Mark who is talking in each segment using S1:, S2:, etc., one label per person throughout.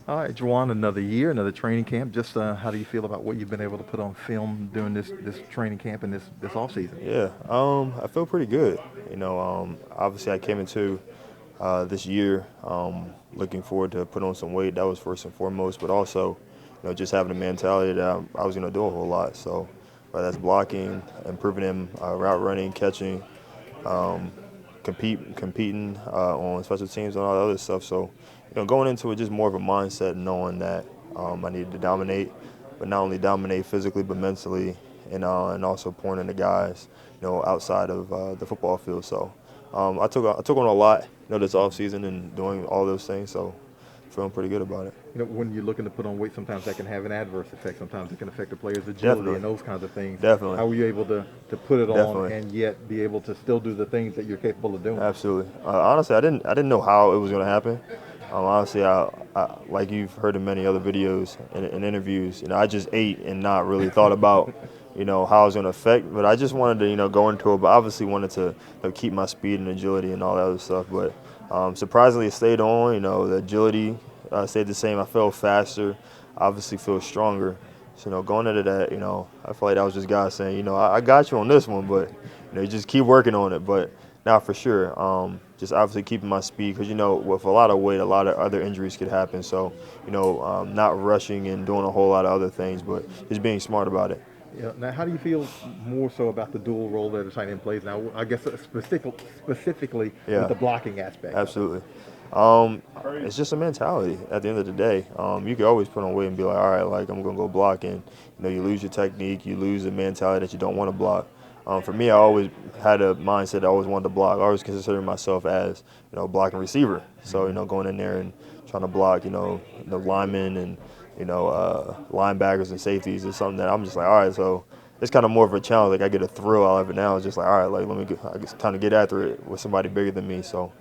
S1: All right, Juwan, another year, another training camp. Just how do you feel about what you've been able to put on film during this training camp and this off season?
S2: Yeah, I feel pretty good. Obviously I came into this year looking forward to put on some weight. That was first and foremost, but also, just having a mentality that I was going to do a whole lot. So, whether that's blocking, improving in route running, catching, competing on special teams and all that other stuff. So, going into it just more of a mindset, knowing that I needed to dominate, but not only dominate physically but mentally, and also pouring into guys, outside of the football field. So, I took on a lot, this off season and doing all those things. So, feeling pretty good about it.
S1: When you're looking to put on weight, sometimes that can have an adverse effect. Sometimes it can affect the player's agility
S2: Definitely,
S1: and those kinds of things.
S2: definitely,
S1: How were you able to put it on
S2: definitely.
S1: and yet be able to still do the things that you're capable of doing?
S2: Absolutely. Honestly, I didn't know how it was going to happen. Honestly, like you've heard in many other videos and interviews, I just ate and not really thought about, how it was going to affect. But I just wanted to, go into it. But obviously wanted to keep my speed and agility and all that other stuff. But surprisingly, it stayed on. The agility stayed the same. I felt faster. Obviously, feel stronger. So, going into that, I feel like that was just God saying, I got you on this one, but you just keep working on it. But now for sure, just obviously keeping my speed because with a lot of weight, a lot of other injuries could happen. So not rushing and doing a whole lot of other things, but just being smart about it.
S1: Yeah. Now, how do you feel more so about the dual role that a tight end plays now? I guess specifically with
S2: Yeah,
S1: the blocking aspect of it.
S2: absolutely. It's just a mentality. At the end of the day, you can always put on weight and be like, all right, like I'm gonna go block, and you lose your technique, you lose the mentality that you don't want to block. For me, I always had a mindset I always wanted to block. I always considered myself as blocking receiver. So going in there and trying to block the linemen and linebackers and safeties is something that I'm just like, all right, so it's kind of more of a challenge. Like I get a thrill out of it now. It's just like, all right, like let me get, I guess, time to get after it with somebody bigger than me. So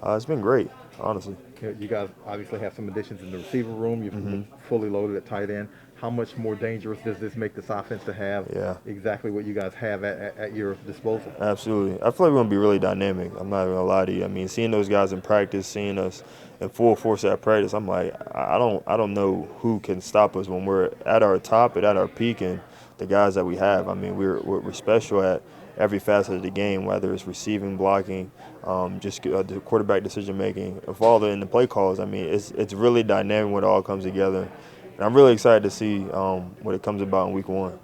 S2: it's been great, honestly.
S1: You guys obviously have some additions in the receiver room. You're
S2: Hmm.
S1: fully loaded at tight end. How much more dangerous does this make this offense to have
S2: Yeah,
S1: exactly what you guys have at your disposal?
S2: absolutely. I feel like we're gonna be really dynamic. I'm not even gonna lie to you. I mean, seeing those guys in practice, seeing us in full force at practice, I'm like, I don't know who can stop us when we're at our top and at our peak, and the guys that we have. I mean, we're special at every facet of the game, whether it's receiving, blocking, just the quarterback decision making, of all in the play calls. I mean, it's really dynamic when it all comes together, and I'm really excited to see what it comes about in week one.